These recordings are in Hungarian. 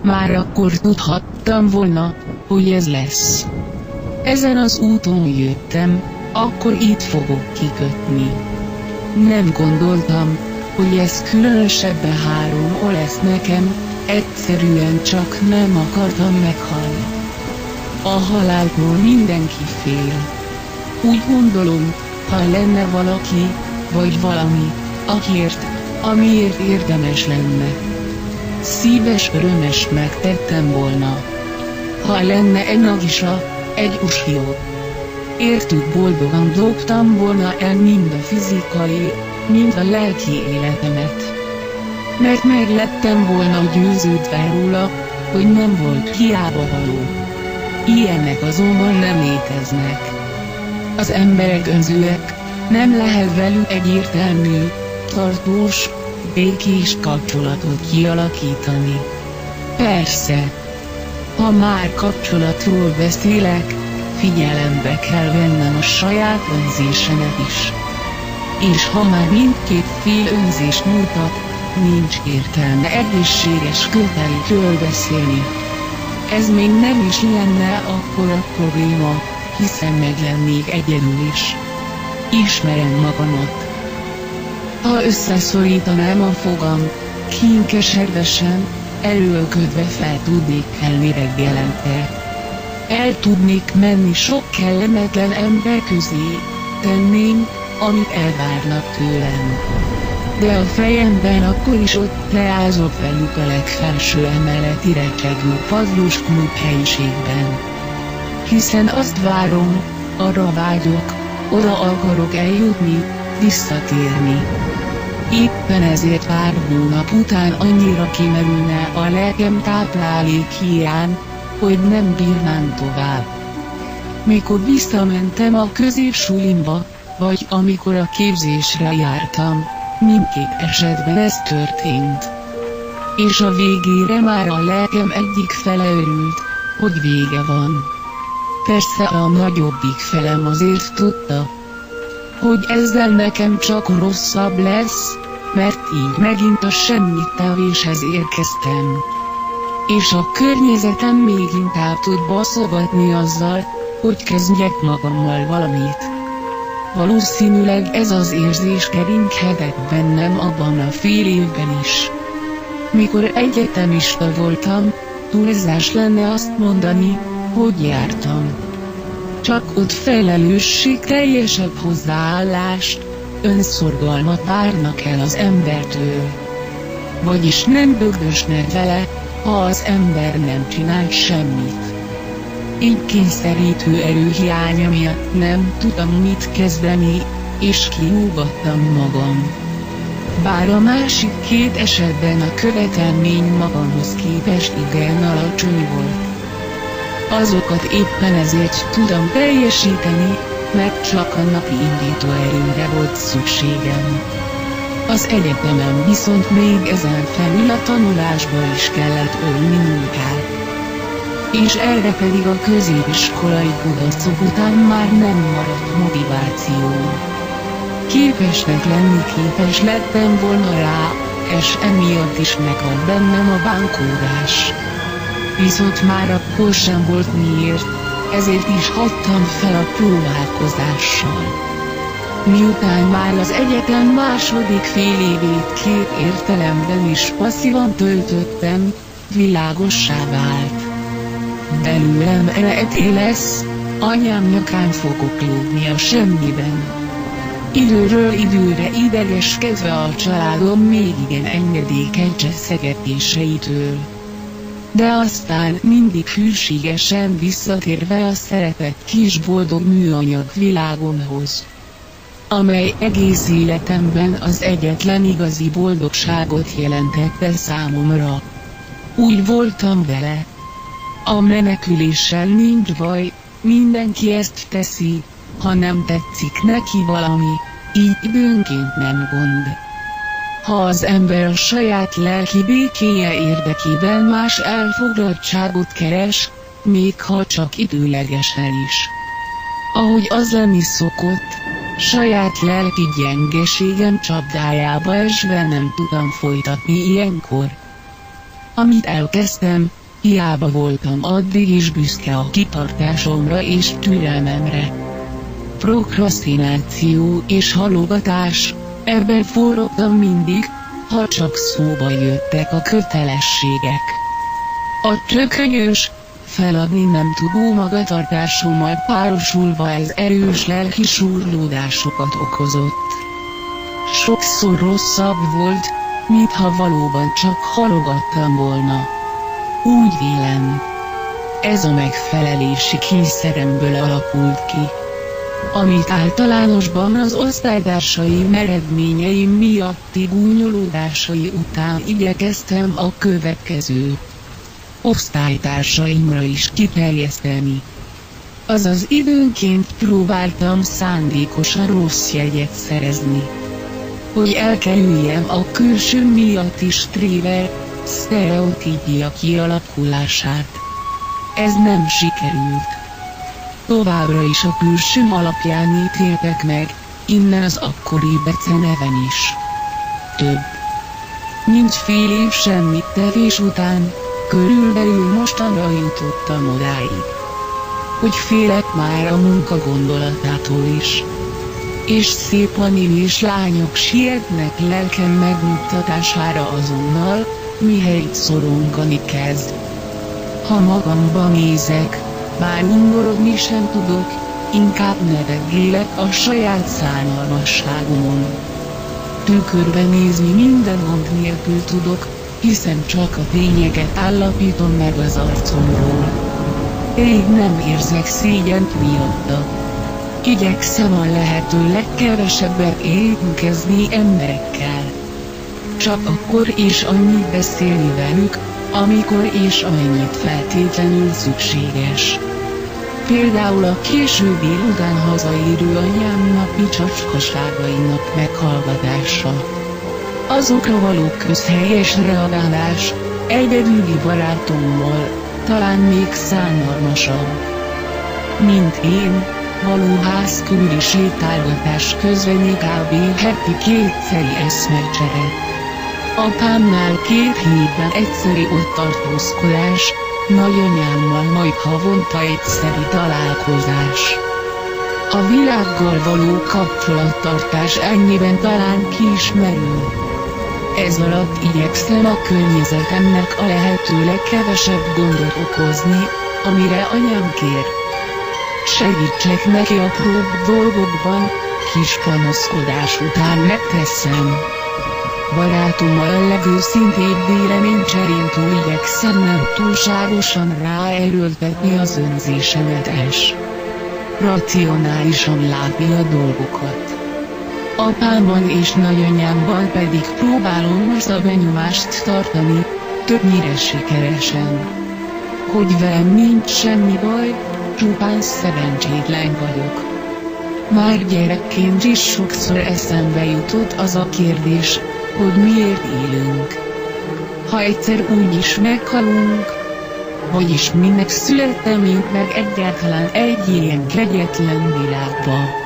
Már akkor tudhattam volna, hogy ez lesz. Ezen az úton jöttem, akkor itt fogok kikötni. Nem gondoltam, hogy ez különösebben háromó lesz nekem, egyszerűen csak nem akartam meghalni. A haláltól mindenki fél. Úgy gondolom, ha lenne valaki, vagy valami, amiért érdemes lenne. Szíves örömes megtettem volna. Ha lenne egy nagisa, egy usió. Értük boldogan dobtam volna el mind a fizikai, mind a lelki életemet. Mert meg lettem volna győződve róla, hogy nem volt hiába való. Ilyenek azonban nem léteznek. Az emberek önzőek, nem lehet velük egyértelmű, tartós, békés kapcsolatot kialakítani. Persze, ha már kapcsolatról beszélek, figyelembe kell vennem a saját önzésemet is. És ha már mindkét fél önzést mutat, nincs értelme egészséges kötelékről beszélni. Ez még nem is lenne akkora probléma, hiszen meglennék egyedül is. Ismerem magamat. Ha összeszorítanám a fogam, kínkesedvesen, erőlködve fel tudnék kelni reggelente. El tudnék menni sok kellemetlen ember közé, tenném, amit elvárnak tőlem. De a fejemben akkor is ott leázok velük a legfelső emeleti recsegő padlós klub helyiségben. Hiszen azt várom, arra vágyok, oda akarok eljutni, visszatérni. Éppen ezért pár hónap után annyira kimerülne a lelkem táplálék hiány, hogy nem bírnám tovább. Mikor visszamentem a középsulimba, vagy amikor a képzésre jártam, mindkét esetben ez történt. És a végére már a lelkem egyik fele örült, hogy vége van. Persze a nagyobbik felem azért tudta, hogy ezzel nekem csak rosszabb lesz, mert így megint a semmittevéshez érkeztem. És a környezetem még inkább tud baszogatni azzal, hogy kezdjek magammal valamit. Valószínűleg ez az érzés keringhetett bennem abban a fél évben is. Mikor egyetemista voltam, túlzás lenne azt mondani, hogy jártam. Csak ott felelősségteljesebb hozzáállást, önszorgalmat várnak el az embertől. Vagyis nem bögdösnek vele, ha az ember nem csinál semmit. Így kényszerítő erőhiánya miatt nem tudtam mit kezdeni, és kirúgattam magam. Bár a másik két esetben a követelmény magamhoz képest igen alacsony volt. Azokat éppen ezért tudom teljesíteni, mert csak a napi indító erőre volt szükségem. Az egyetemen viszont még ezen felül a tanulásba is kellett ölni munkát. És erre pedig a középiskolai kudarcok után már nem maradt motiváció. Képes lettem volna rá, és emiatt is megvan bennem a bánkódás. Viszont már akkor sem volt miért, ezért is hagytam fel a próbálkozással. Miután már az egyetem második fél évét két értelemben is passzívan töltöttem, világossá vált. Belőlem eredeté lesz, anyám nyakán fogok lógni a semmiben. Időről időre idegeskedve a családom még igen engedékeny cseszegetéseitől. De aztán mindig hűségesen visszatérve a szeretett kis boldog műanyag világomhoz, amely egész életemben az egyetlen igazi boldogságot jelentette számomra. Úgy voltam vele. A meneküléssel nincs baj, mindenki ezt teszi, ha nem tetszik neki valami, így időnként nem gond. Ha az ember a saját lelki békéje érdekében más elfoglaltságot keres, még ha csak időlegesen is. Ahogy az lenni szokott, saját lelki gyengeségem csapdájába esve nem tudtam folytatni ilyenkor. Amit elkezdtem, hiába voltam addig is büszke a kitartásomra és türelmemre. Prokrasztináció és halogatás, ebben forrogtam mindig, ha csak szóba jöttek a kötelességek. A tökönyös, feladni nem tudó magatartásommal párosulva ez erős lelki súrlódásokat okozott. Sokszor rosszabb volt, mintha valóban csak halogattam volna. Úgy vélem, ez a megfelelési kényszeremből alakult ki, amit általánosban az osztálytársaim eredményeim miatti gúnyolódásai után igyekeztem a következő osztálytársaimra is kiterjeszteni. Azaz időnként próbáltam szándékosan rossz jegyet szerezni, hogy elkerüljem a külső miatti stréber, sztereotípia kialakulását. Ez nem sikerült. Továbbra is a külsőm alapján ítéltek meg, innen az akkori becenevem is. Több mint fél év semmit tevés után, körülbelül mostanra jutottam odáig, hogy félek már a munka gondolatától is. És szép anim és lányok sietnek lelkem megnyugtatására azonnal, mihelyt szorongani kezd. Ha magamba nézek, már undorodni sem tudok, inkább nevetgélek a saját szánalmasságomon. Tükörbe nézni minden gond nélkül tudok, hiszen csak a tényeket állapítom meg az arcomról. Rég nem érzek szégyent miatta. Igyekszem a lehető legkevesebbet érintkezni emberekkel. Csak akkor és annyit beszélni velük, amikor és amennyit feltétlenül szükséges. Például a késő délután hazaérő anyám napi csacskaságainak meghallgatása. Azokra való közhelyes reagálás, egyedüli barátommal, talán még szánalmasabb. Mint én, való ház körüli sétálgatás közben kb. Heti kétszeri eszmecsere. Apámnál 2 hétben egyszeri ott tartózkodás, nagyanyámmal majd havonta egyszeri találkozás. A világgal való kapcsolattartás ennyiben talán ki is merül. Ez alatt igyekszem a környezetemnek a lehető legkevesebb gondot okozni, amire anyám kér. Segítsek neki apróbb dolgokban, kis panaszkodás után megteszem. Barátommal legőszintébb véleménycseréntől igyekszem nem túlságosan ráerőltetni az önzésemet és racionálisan látni a dolgokat. Apámban és nagyanyámban pedig próbálom azt a benyomást tartani, többnyire sikeresen, hogy velem nincs semmi baj, csupán szerencsétlen vagyok. Már gyerekként is sokszor eszembe jutott az a kérdés, hogy miért élünk. Ha egyszer úgy is meghalunk, vagyis minek születtem én meg egyáltalán egy ilyen kegyetlen világba.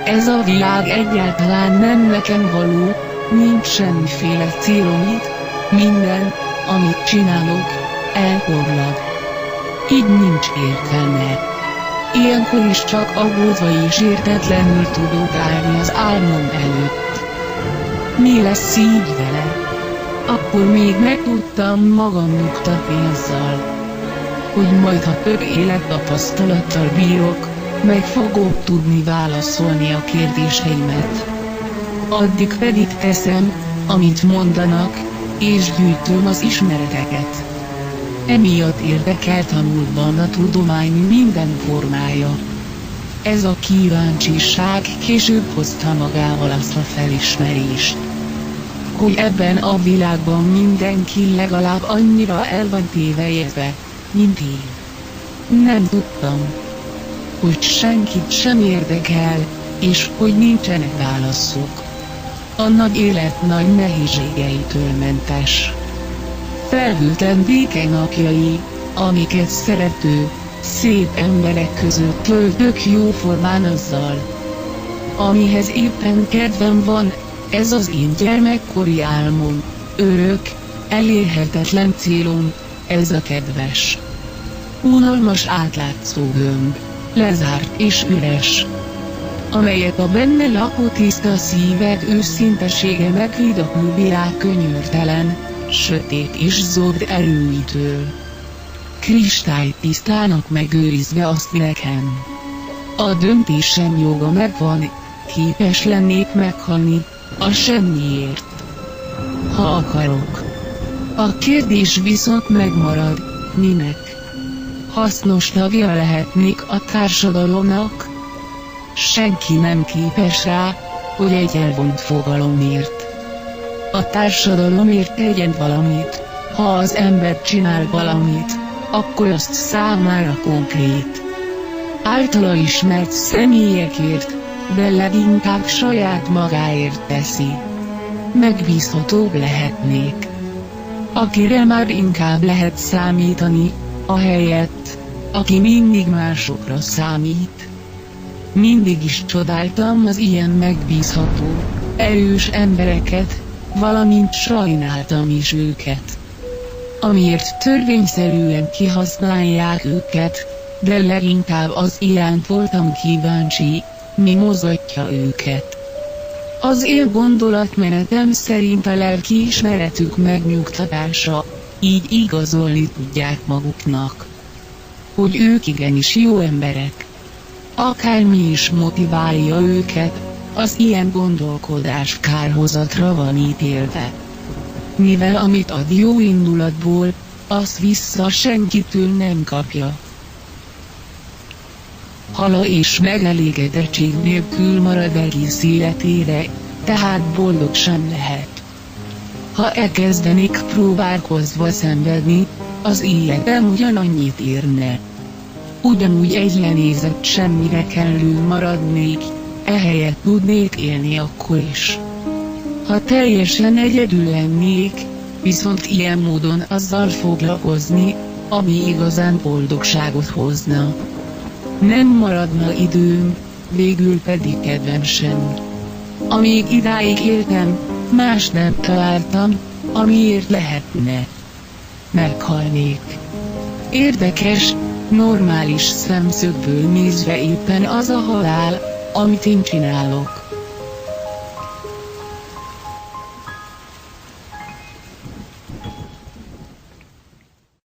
Ez a világ egyáltalán nem nekem való, nincs semmiféle célom itt, minden, amit csinálok, elporlad. Így nincs értelme. Ilyenkor is csak aggódva és értetlenül tudok állni az álmom előtt. Mi lesz így vele? Akkor még meg tudtam magam nyugtatni azzal, hogy majd ha több élettapasztalattal bírok, meg fogok tudni válaszolni a kérdéseimet. Addig pedig teszem, amit mondanak, és gyűjtöm az ismereteket. Emiatt érdekelt a múltban a tudomány minden formája. Ez a kíváncsiság később hozta magával azt a felismerést, hogy ebben a világban mindenki legalább annyira el van tévelyezve, mint én. Nem tudtam, hogy senkit sem érdekel, és hogy nincsenek válaszok. A nagy élet nagy nehézségeitől mentes. Felhőtlen béke napjai, amiket szerető, szép emberek között töltök jóformán azzal, amihez éppen kedvem van, ez az én gyermekkori álmom, örök, elérhetetlen célom, ez a kedves, unalmas átlátszó gömb, lezárt és üres, amelyet a benne lakó tiszta szívek őszintesége megvéd a külvilág könyörtelen, sötét és zord erőitől. Kristálytisztának megőrizve azt nekem. A döntésem joga megvan, képes lennék meghalni, a semmiért, ha akarok. A kérdés viszont megmarad, minek? Hasznos tagja lehetnék a társadalomnak? Senki nem képes rá, hogy egy elvont fogalomért. A társadalomért tegyen valamit, ha az ember csinál valamit, akkor azt számára konkrét, általa ismert személyekért, de leginkább saját magáért teszi. Megbízhatóbb lehetnék, akire már inkább lehet számítani, ahelyett, aki mindig másokra számít. Mindig is csodáltam az ilyen megbízható, erős embereket, valamint sajnáltam is őket, amiért törvényszerűen kihasználják őket, de leginkább az iránt voltam kíváncsi, mi mozgatja őket. Az én gondolatmenetem szerint a lelkiismeretük megnyugtatása, így igazolni tudják maguknak, hogy ők igenis jó emberek. Akármi is motiválja őket, az ilyen gondolkodás kárhozatra van ítélve. Mivel amit ad jó indulatból, azt vissza senkitől nem kapja. Hala és megelégedettség nélkül marad egész életére, tehát boldog sem lehet. Ha elkezdenék próbálkozva szenvedni, az életem ugyanannyit érne. Ugyanúgy egy lenézett semmire kellő maradnék, ehelyett tudnék élni akkor is. Ha teljesen egyedül lennék, viszont ilyen módon azzal foglalkozni, ami igazán boldogságot hozna. Nem maradna időm, végül pedig kedvem sem. Amíg idáig éltem, más nem találtam, amiért lehetne. Meghalnék. Érdekes, normális szemszögből nézve éppen az a halál, amit én csinálok.